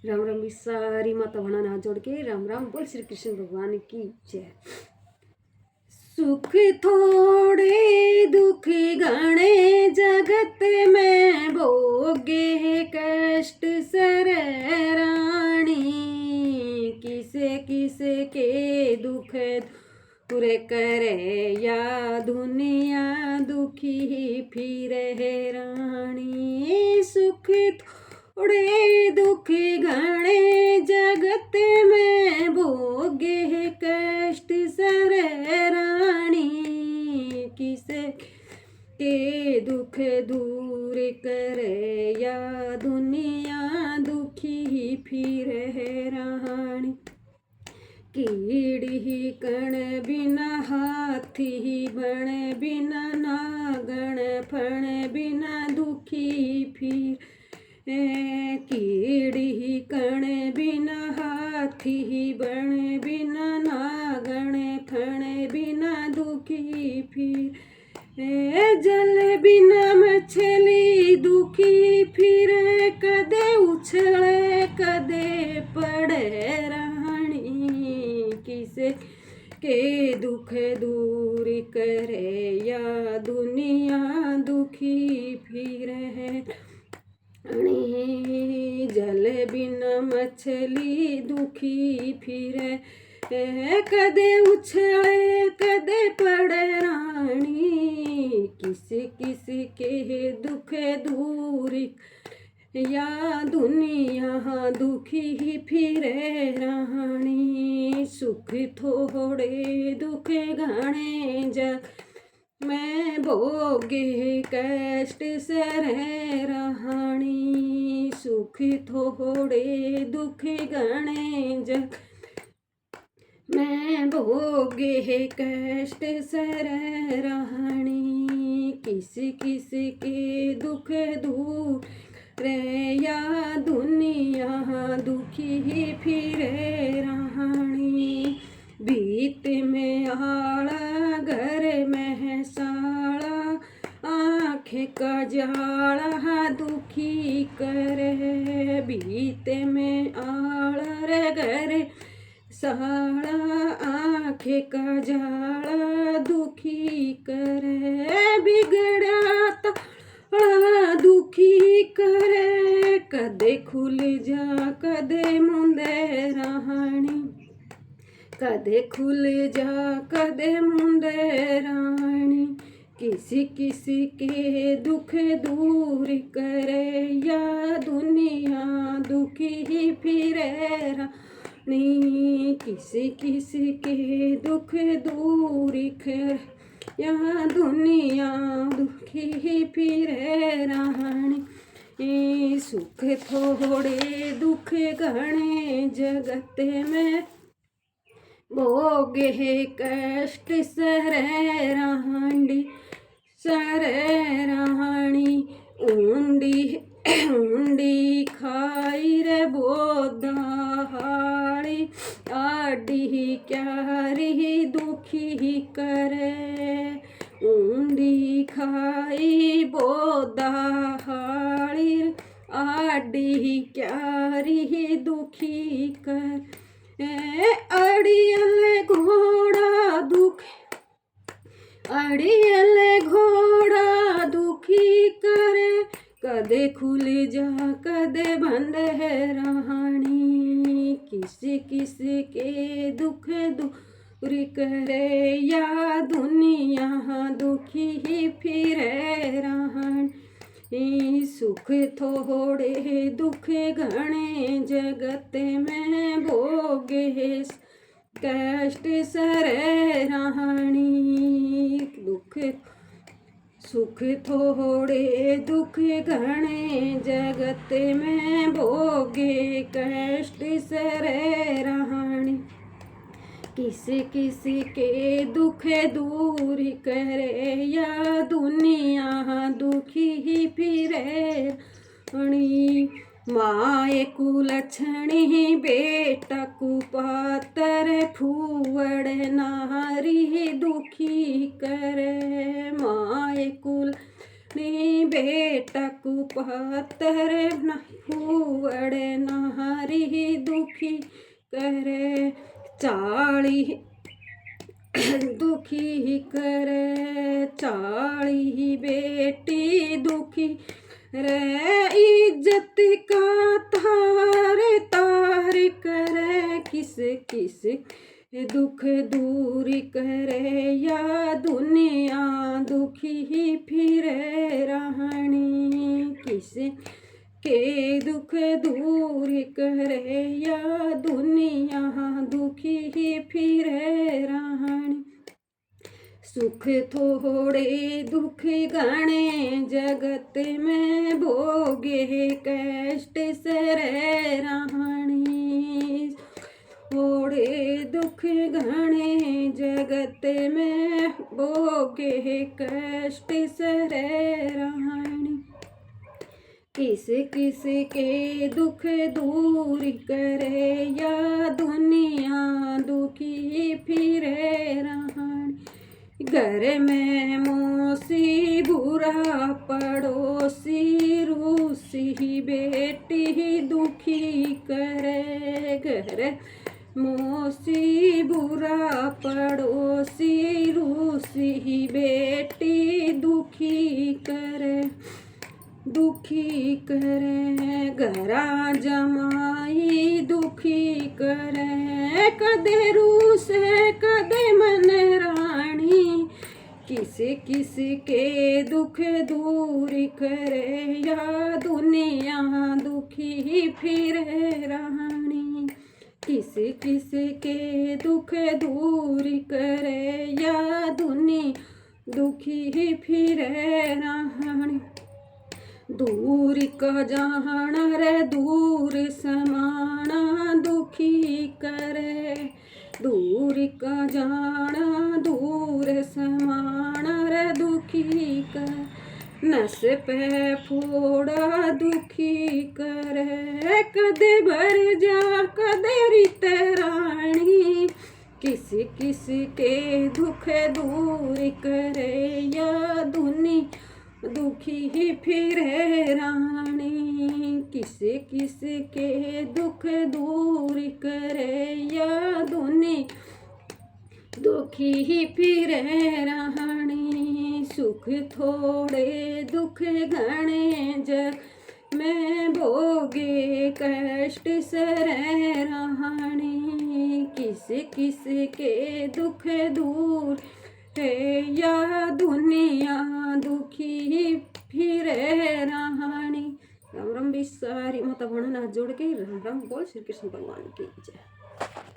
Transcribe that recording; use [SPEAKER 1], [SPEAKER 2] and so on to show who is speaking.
[SPEAKER 1] राम राम भी सारी माता बहना हाथ जोड़ के राम राम बोल श्री कृष्ण भगवान की जय। सुख थोड़े दुख घने जगत में भोगे कष्ट सर रानी, किसे किसे के दुख पूरे करे या दुनिया दुखी फिरे रानी। सुख थोड़े दुख घने जगत में भोगे कष्ट सर रानी, किसे के दुख दूर करे या दुनिया दुखी फिरे रानी। कीड़ी कण बिना हाथी बण बिना नागण फण बिना दुखी फिर, कीड़ी कण बिना हाथी बण बिना नागण फण बिना दुखी फिर, जल बिना मछली दुखी फिर, कदे उछले कदे पड़े रानी, किसे के दुख दूर करे या दुनिया दुखी फिरे। जल बिना मछली दुखी फिरे, कदे उछले कदे पड़े रानी, किसी किसी के दुख दूर या दुनिया दुखी फिरे रानी। सुख थोड़े दुख घने जग मैं भोगे कष्ट सरे रानी। सुख थोड़े दुख घने जग मैं भोगे कष्ट सरे रानी, किसी किसी के दुख दूर रे या दुनिया दुखी फिरे रानी। बीत में आला घर में साला, आँखें का जाला दुखी करे। बीत में आला रे घर साला, आँखें का जाला दुखी करे। बिगड़ा ताला दुखी करे, कदे खुल जा कदे मुंदे रानी, कदे खुल जा कदे मुंदे रानी। किसी किसी के दुख दूर करे या दुनिया दुखी फिरे रानी, किसी किसी के दुख दूर करे या दुनिया दुखी फिरे रानी। सुख थोड़े दुख घने जगत में भोगे कष्ट सरे रानी, सरे रानी। ऊंडी ऊंडी खाई रे बोधा हाड़ी, आडी क्यारी दुखी करे। ऊंडी खाई बोधा हाड़ी, आडी क्यारी दुखी कर। अड़ियल घोड़ा दुख, अड़ियल घोड़ा दुखी करे, कदे खुल जा कदे बंद है रानी। किसी किसी के दुख दूर करे या दुनिया दुखी फिरे रानी। सुख थोड़े दुख घने जगत में भोगे कष्ट सरे रानी। दुख सुख थोड़े दुख घने जगत में भोगे कष्ट सरे रानी, किसी किसी के दुख दूर करे या दुनिया दुखी फिरे रानी। माए कुलछणी बेटा कुपातर, फूवड़ नारी दुखी करे। माए कुल नी बेटा कुपातर हुवड़े नारी दुखी करे चाली दुखी करे चाली बेटी दुखी रे इज्जत का तारे तार करे किस किस दुख दूर करे या दुनिया दुखी फिरे रहनी किस के दुख दूर करे या दुनिया दुखी फिरे रहनी सुख थोड़े दुख गणे जगत में भोगे कष्ट सरे रहनी थोड़े दुख गणे जगत में भोगे कष्ट सरे रहनी किस किस के दुख दूर करे या दुनिया दुखी फिरे रहनी घर में मौसी बुरा पड़ोसी रूसी बेटी दुखी करे घर मौसी बुरा पड़ोसी रूसी बेटी दुखी करे घरा जमाई दुखी करे कदे रूस कदे मन रानी किस किस के दुख दूर करे या दुनिया दुखी फिरे रहनी किस किस के दुख दूर करे या दुनिया दुखी फिरे रहनी दूर का जाना रे दूर समाना दुखी करे दूर का जाना दूर समाना रे दुखी कर नस पे फोड़ा दुखी करे कदे भर जा कदे रित रानी किस किस के दुख दूर करे या दुनिया दुखी फिरे रानी किस किस के दुख दूर करे या दुनिया दुखी फिरे रानी सुख थोड़े दुख घने जग में भोगे कष्ट सरे रानी किस किस के दुख दूर है या दुनिया दुखी फिरे रहनी। राम राम भी सारी माता बहनों हाथ जोड़ के राम राम बोल श्री कृष्ण भगवान की जय।